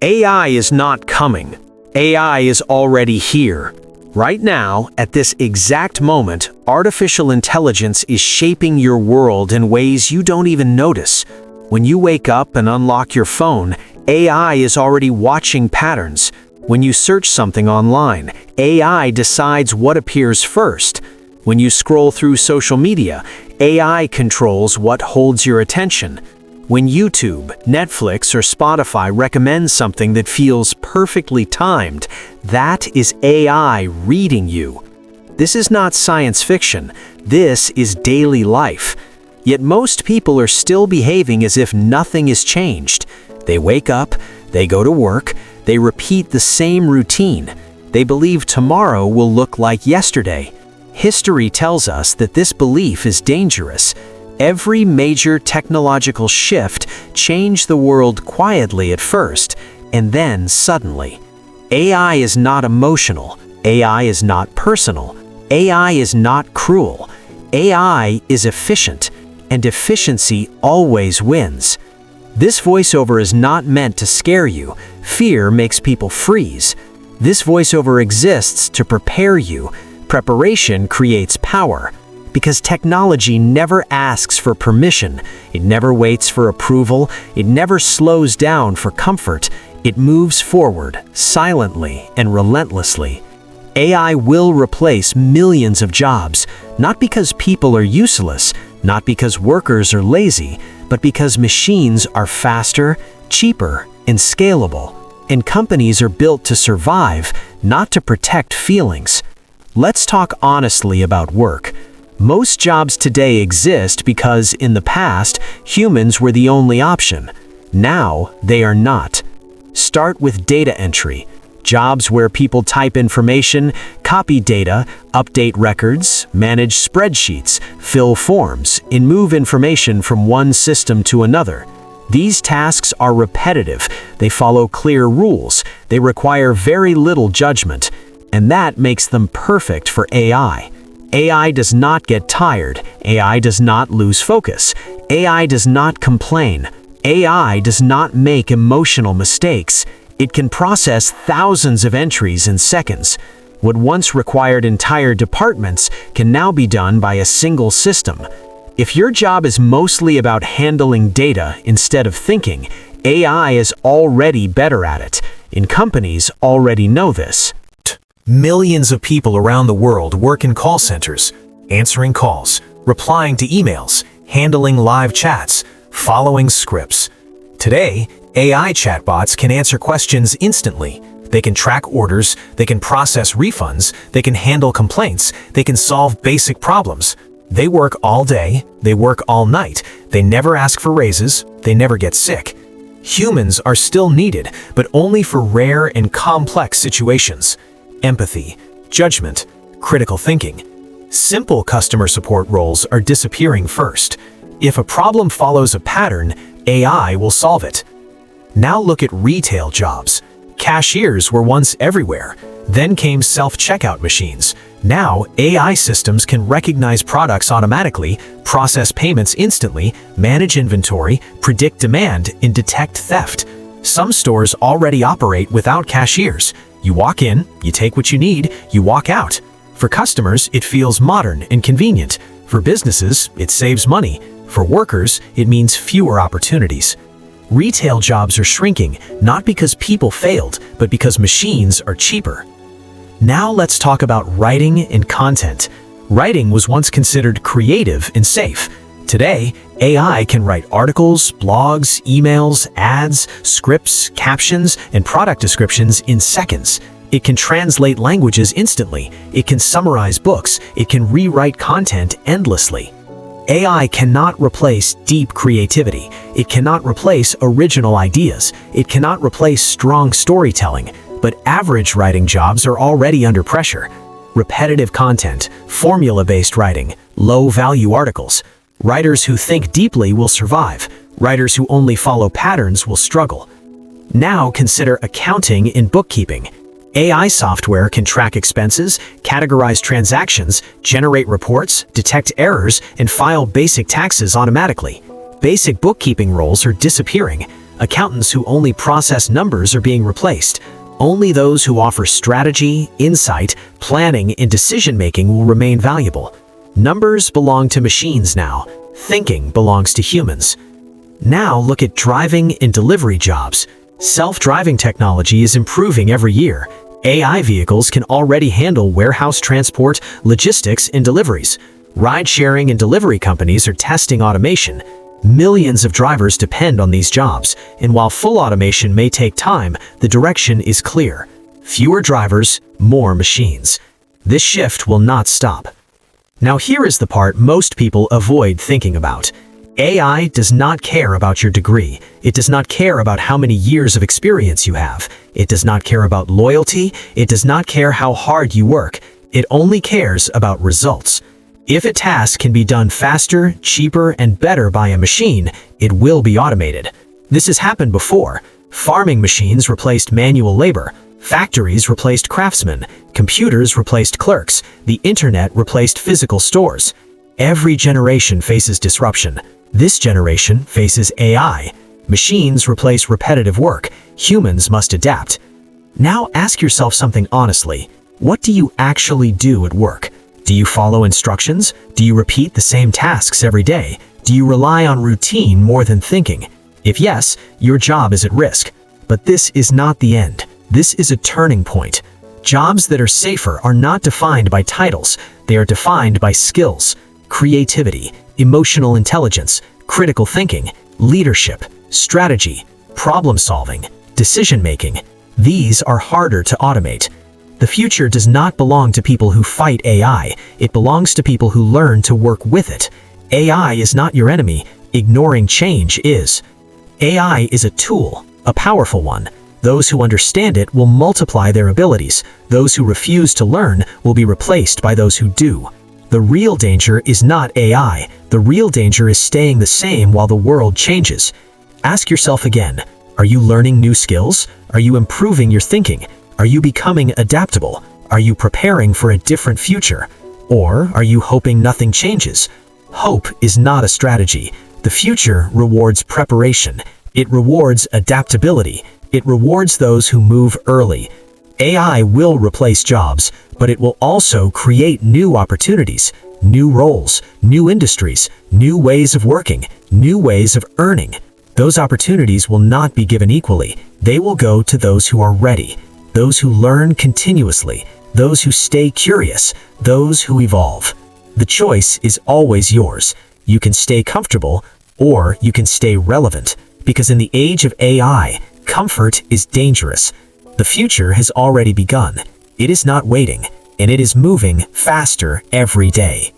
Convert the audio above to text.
AI is not coming. AI is already here. Right now, at this exact moment, artificial intelligence is shaping your world in ways you don't even notice. When you wake up and unlock your phone, AI is already watching patterns. When you search something online, AI decides what appears first. When you scroll through social media, AI controls what holds your attention. When YouTube, Netflix, or Spotify recommend something that feels perfectly timed, that is AI reading you. This is not science fiction. This is daily life. Yet most people are still behaving as if nothing has changed. They wake up, they go to work, they repeat the same routine. They believe tomorrow will look like yesterday. History tells us that this belief is dangerous. Every major technological shift changed the world quietly at first, and then suddenly. AI is not emotional. AI is not personal. AI is not cruel. AI is efficient, and efficiency always wins. This voiceover is not meant to scare you. Fear makes people freeze. This voiceover exists to prepare you. Preparation creates power. Because technology never asks for permission, it never waits for approval, it never slows down for comfort, it moves forward, silently and relentlessly. AI will replace millions of jobs, not because people are useless, not because workers are lazy, but because machines are faster, cheaper, and scalable. And companies are built to survive, not to protect feelings. Let's talk honestly about work. Most jobs today exist because, in the past, humans were the only option. Now, they are not. Start with data entry. Jobs where people type information, copy data, update records, manage spreadsheets, fill forms, and move information from one system to another. These tasks are repetitive. They follow clear rules. They require very little judgment. And that makes them perfect for AI. AI does not get tired. AI does not lose focus. AI does not complain. AI does not make emotional mistakes. It can process thousands of entries in seconds. What once required entire departments can now be done by a single system. If your job is mostly about handling data instead of thinking, AI is already better at it, and companies already know this. Millions of people around the world work in call centers, answering calls, replying to emails, handling live chats, following scripts. Today, AI chatbots can answer questions instantly. They can track orders, they can process refunds, they can handle complaints, they can solve basic problems. They work all day, they work all night, they never ask for raises, they never get sick. Humans are still needed, but only for rare and complex situations. Empathy, judgment, critical thinking. Simple customer support roles are disappearing first. If a problem follows a pattern, AI will solve it. Now look at retail jobs. Cashiers were once everywhere. Then came self-checkout machines. Now, AI systems can recognize products automatically, process payments instantly, manage inventory, predict demand, and detect theft. Some stores already operate without cashiers. You walk in, you take what you need, you walk out. For customers, it feels modern and convenient. For businesses, it saves money. For workers, it means fewer opportunities. Retail jobs are shrinking, not because people failed, but because machines are cheaper. Now let's talk about writing and content. Writing was once considered creative and safe. Today, AI can write articles, blogs, emails, ads, scripts, captions, and product descriptions in seconds. It can translate languages instantly. It can summarize books. It can rewrite content endlessly. AI cannot replace deep creativity. It cannot replace original ideas. It cannot replace strong storytelling. But average writing jobs are already under pressure. Repetitive content, formula-based writing, low-value articles. Writers who think deeply will survive. Writers who only follow patterns will struggle. Now consider accounting and bookkeeping. AI software can track expenses, categorize transactions, generate reports, detect errors, and file basic taxes automatically. Basic bookkeeping roles are disappearing. Accountants who only process numbers are being replaced. Only those who offer strategy, insight, planning, and decision-making will remain valuable. Numbers belong to machines now. Thinking belongs to humans. Now look at driving and delivery jobs. Self-driving technology is improving every year. AI vehicles can already handle warehouse transport, logistics, and deliveries. Ride-sharing and delivery companies are testing automation. Millions of drivers depend on these jobs, and while full automation may take time, the direction is clear. Fewer drivers, more machines. This shift will not stop. Now here is the part most people avoid thinking about. AI does not care about your degree. It does not care about how many years of experience you have. It does not care about loyalty. It does not care how hard you work. It only cares about results. If a task can be done faster, cheaper, and better by a machine, it will be automated. This has happened before. Farming machines replaced manual labor. Factories replaced craftsmen. Computers replaced clerks. The internet replaced physical stores. Every generation faces disruption. This generation faces AI. Machines replace repetitive work. Humans must adapt. Now ask yourself something honestly. What do you actually do at work? Do you follow instructions? Do you repeat the same tasks every day? Do you rely on routine more than thinking? If yes, your job is at risk. But this is not the end. This is a turning point. Jobs that are safer are not defined by titles. They are defined by skills, creativity, emotional intelligence, critical thinking, leadership, strategy, problem-solving, decision-making. These are harder to automate. The future does not belong to people who fight AI. It belongs to people who learn to work with it. AI is not your enemy. Ignoring change is. AI is a tool, a powerful one. Those who understand it will multiply their abilities. Those who refuse to learn will be replaced by those who do. The real danger is not AI. The real danger is staying the same while the world changes. Ask yourself again, are you learning new skills? Are you improving your thinking? Are you becoming adaptable? Are you preparing for a different future? Or are you hoping nothing changes? Hope is not a strategy. The future rewards preparation. It rewards adaptability. It rewards those who move early. AI will replace jobs, but it will also create new opportunities, new roles, new industries, new ways of working, new ways of earning. Those opportunities will not be given equally. They will go to those who are ready, those who learn continuously, those who stay curious, those who evolve. The choice is always yours. You can stay comfortable, or you can stay relevant, because in the age of AI, comfort is dangerous. The future has already begun. It is not waiting, and it is moving faster every day.